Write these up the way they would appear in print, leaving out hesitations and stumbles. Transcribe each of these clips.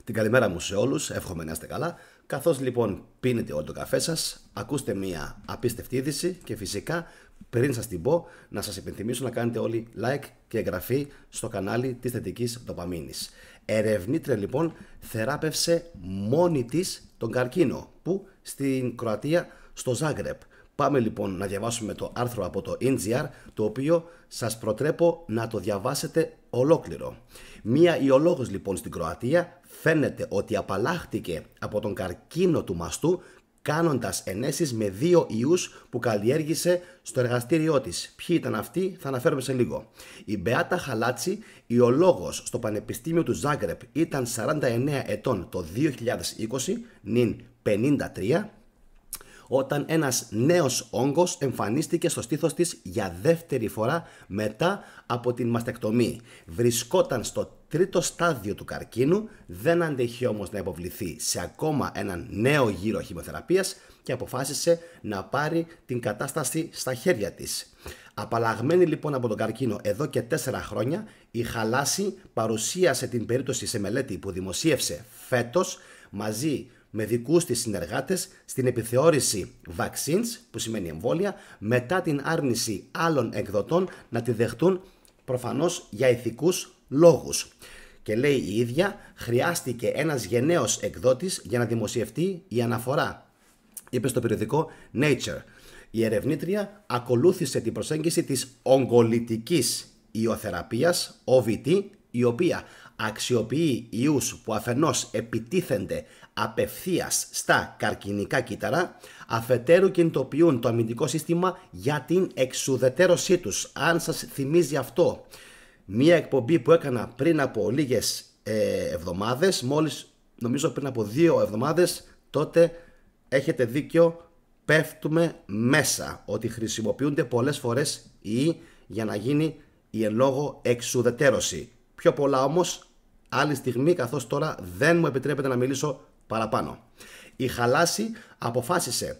Την καλημέρα μου σε όλους, εύχομαι να είστε καλά. Καθώς λοιπόν πίνετε όλο το καφέ σας, ακούστε μια απίστευτη είδηση και φυσικά πριν σας την πω, να σας υπενθυμίσω να κάνετε όλοι like και εγγραφή στο κανάλι της θετικής ντοπαμίνης. Ερευνήτρια λοιπόν θεράπευσε μόνη της τον καρκίνο, που στην Κροατία, στο Ζάγκρεπ. Πάμε λοιπόν να διαβάσουμε το άρθρο από το NGR, το οποίο σας προτρέπω να το διαβάσετε ολόκληρο. Μία ιολόγος λοιπόν στην Κροατία φαίνεται ότι απαλλάχτηκε από τον καρκίνο του μαστού κάνοντας ενέσεις με 2 ιούς που καλλιέργησε στο εργαστήριό της. Ποιοι ήταν αυτοί, θα αναφέρουμε σε λίγο. Η Μπεάτα Χαλάτσι, ιολόγος στο Πανεπιστήμιο του Ζάγκρεπ, ήταν 49 ετών το 2020, νυν 53, όταν ένας νέος όγκος εμφανίστηκε στο στήθος της για δεύτερη φορά μετά από την μαστεκτομή. Βρισκόταν στο 3ο στάδιο του καρκίνου, δεν αντέχει όμως να υποβληθεί σε ακόμα έναν νέο γύρο χημειοθεραπείας και αποφάσισε να πάρει την κατάσταση στα χέρια της. Απαλλαγμένη λοιπόν από τον καρκίνο εδώ και 4 χρόνια, η Χαλάση παρουσίασε την περίπτωση σε μελέτη που δημοσίευσε φέτος μαζί με δικούς της συνεργάτες στην επιθεώρηση vaccines, που σημαίνει εμβόλια, μετά την άρνηση άλλων εκδοτών να τη δεχτούν, προφανώς για ηθικούς λόγους. Και λέει η ίδια, χρειάστηκε ένας γενναίος εκδότης για να δημοσιευτεί η αναφορά. Είπε στο περιοδικό Nature. Η ερευνήτρια ακολούθησε την προσέγγιση της ογκολιτικής ιοθεραπείας, OVT, η οποία αξιοποιεί ιούς που αφενός επιτίθενται απευθείας στα καρκινικά κύτταρα, αφετέρου κινητοποιούν το αμυντικό σύστημα για την εξουδετερώσή τους. Αν σας θυμίζει αυτό μία εκπομπή που έκανα πριν από λίγες εβδομάδες, μόλις νομίζω πριν από 2 εβδομάδες, τότε έχετε δίκιο, πέφτουμε μέσα ότι χρησιμοποιούνται πολλές φορές ιοί για να γίνει η εν λόγω εξουδετερώση. Πιο πολλά όμως άλλη στιγμή, καθώς τώρα δεν μου επιτρέπεται να μιλήσω παραπάνω. Η Χαλάση αποφάσισε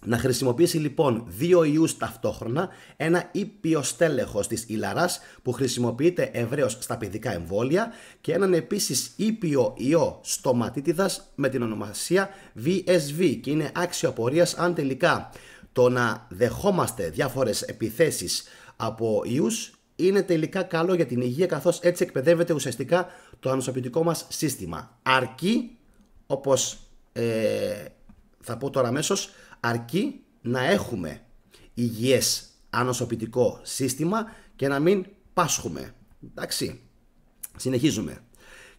να χρησιμοποιήσει λοιπόν 2 ιούς ταυτόχρονα, ένα ήπιο στέλεχος της ηλαράς που χρησιμοποιείται ευρέως στα παιδικά εμβόλια και έναν επίσης ήπιο ιό στοματίτιδας με την ονομασία VSV, και είναι άξιο απορίας αν τελικά το να δεχόμαστε διάφορες επιθέσεις από ιούς είναι τελικά καλό για την υγεία, καθώς έτσι εκπαιδεύεται ουσιαστικά το ανοσοποιητικό μας σύστημα. Αρκεί, όπως θα πω τώρα αμέσως, αρκεί να έχουμε υγιές ανοσοποιητικό σύστημα και να μην πάσχουμε. Εντάξει, συνεχίζουμε.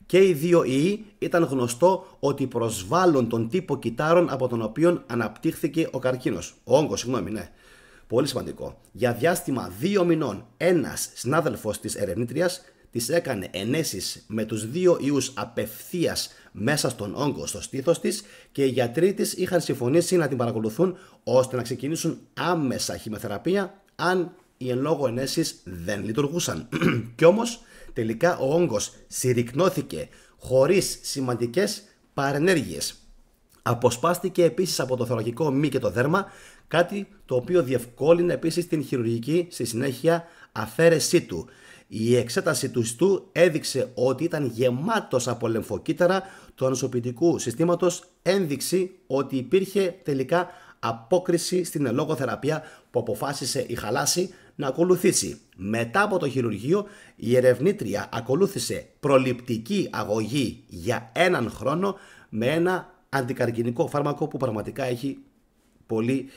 Και οι 2 ιοί ήταν γνωστό ότι προσβάλλουν τον τύπο κυττάρων από τον οποίο αναπτύχθηκε ο καρκίνος. Ο όγκος, συγγνώμη, ναι. Πολύ σημαντικό. Για διάστημα 2 μηνών, ένας συνάδελφος της ερευνήτριας της έκανε ενέσεις με τους 2 ιούς απευθείας μέσα στον όγκο στο στήθος της και οι γιατροί της είχαν συμφωνήσει να την παρακολουθούν ώστε να ξεκινήσουν άμεσα χημειοθεραπεία αν οι εν λόγω ενέσεις δεν λειτουργούσαν. Κι όμως τελικά ο όγκος συρρικνώθηκε χωρίς σημαντικές παρενέργειες. Αποσπάστηκε επίσης από το θωρακικό μη και το δέρμα, κάτι το οποίο διευκόλυνε επίσης την χειρουργική στη συνέχεια αφαίρεσή του. Η εξέταση του ιστού έδειξε ότι ήταν γεμάτος από λεμφοκύτταρα του ανοσοποιητικού συστήματος, ένδειξη ότι υπήρχε τελικά απόκριση στην εν λόγω θεραπεία που αποφάσισε η Χαλάση να ακολουθήσει. Μετά από το χειρουργείο, η ερευνήτρια ακολούθησε προληπτική αγωγή για 1 χρόνο με ένα αντικαρκινικό φάρμακο που πραγματικά έχει πολύ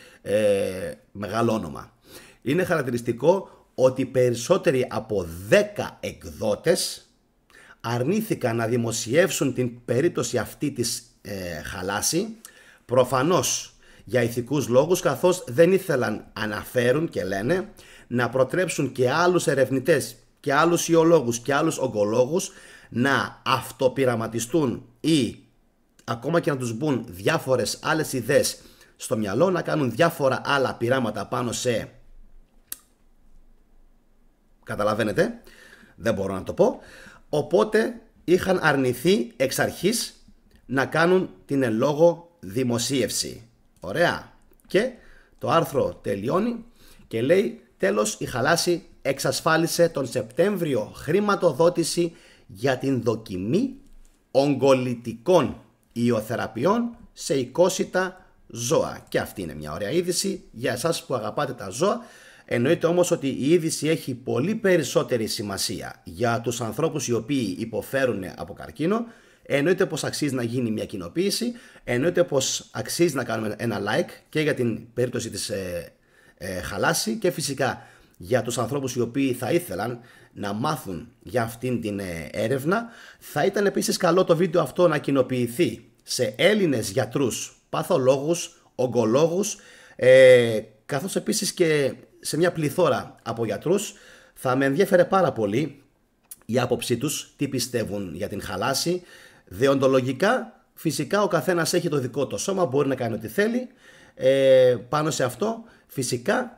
μεγάλο όνομα. Είναι χαρακτηριστικό ότι περισσότεροι από 10 εκδότες αρνήθηκαν να δημοσιεύσουν την περίπτωση αυτή της Χαλάση, προφανώς για ηθικούς λόγους, καθώς δεν ήθελαν, αναφέρουν και λένε, να προτρέψουν και άλλους ερευνητές και άλλους ιολόγους και άλλους ογκολόγους να αυτοπειραματιστούν ή ακόμα και να τους μπουν διάφορες άλλες ιδέες στο μυαλό, να κάνουν διάφορα άλλα πειράματα πάνω σε... Καταλαβαίνετε, δεν μπορώ να το πω. Οπότε είχαν αρνηθεί εξ αρχής να κάνουν την εν λόγω δημοσίευση. Ωραία. Και το άρθρο τελειώνει και λέει, τέλος, η Χαλάση εξασφάλισε τον Σεπτέμβριο χρηματοδότηση για την δοκιμή ογκολιτικών ιωθεραπείων σε οικόσιτα ζώα. Και αυτή είναι μια ωραία είδηση για εσάς που αγαπάτε τα ζώα. Εννοείται όμως ότι η είδηση έχει πολύ περισσότερη σημασία για τους ανθρώπους οι οποίοι υποφέρουν από καρκίνο. Εννοείται πως αξίζει να γίνει μια κοινοποίηση. Εννοείται πως αξίζει να κάνουμε ένα like και για την περίπτωση της Χαλάση και φυσικά για τους ανθρώπους οι οποίοι θα ήθελαν να μάθουν για αυτήν την έρευνα. Θα ήταν επίσης καλό το βίντεο αυτό να κοινοποιηθεί σε Έλληνες γιατρούς, παθολόγους, ογκολόγους, καθώς επίσης και σε μια πληθώρα από γιατρούς. Θα με ενδιέφερε πάρα πολύ η άποψή τους, τι πιστεύουν για την χαλάση. Δεοντολογικά, φυσικά ο καθένας έχει το δικό του σώμα, μπορεί να κάνει ό,τι θέλει πάνω σε αυτό. Φυσικά,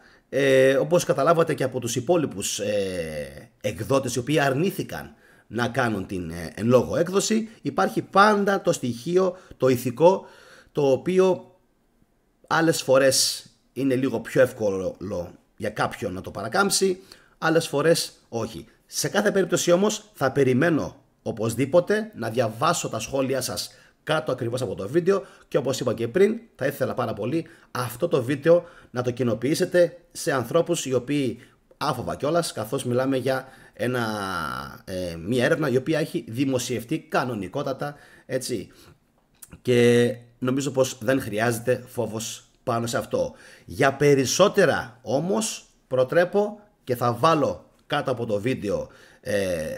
όπως καταλάβατε και από τους υπόλοιπους εκδότες οι οποίοι αρνήθηκαν να κάνουν την εν λόγω έκδοση, υπάρχει πάντα το στοιχείο, το ηθικό, το οποίο άλλες φορές είναι λίγο πιο εύκολο για κάποιον να το παρακάμψει, άλλες φορές όχι. Σε κάθε περίπτωση όμως θα περιμένω οπωσδήποτε να διαβάσω τα σχόλια σας κάτω ακριβώς από το βίντεο και όπως είπα και πριν, θα ήθελα πάρα πολύ αυτό το βίντεο να το κοινοποιήσετε σε ανθρώπους οι οποίοι άφοβα κιόλας, καθώς μιλάμε για μια έρευνα η οποία έχει δημοσιευτεί κανονικότατα, έτσι, και νομίζω πως δεν χρειάζεται φόβος πάνω σε αυτό. Για περισσότερα όμως προτρέπω και θα βάλω κάτω από το βίντεο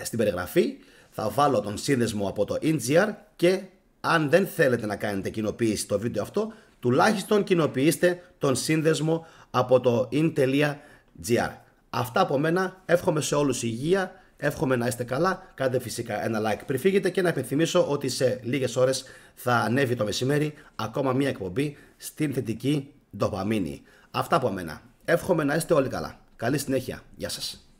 στην περιγραφή, θα βάλω τον σύνδεσμο από το INGR και αν δεν θέλετε να κάνετε κοινοποίηση στο βίντεο αυτό, τουλάχιστον κοινοποιήστε τον σύνδεσμο από το in.gr. Αυτά από μένα, εύχομαι σε όλους υγεία, εύχομαι να είστε καλά, κάντε φυσικά ένα like πριν φύγετε και να υπενθυμίσω ότι σε λίγες ώρες θα ανέβει το μεσημέρι ακόμα μια εκπομπή στην θετική ντοπαμίνη. Αυτά από μένα, εύχομαι να είστε όλοι καλά. Καλή συνέχεια, γεια σας.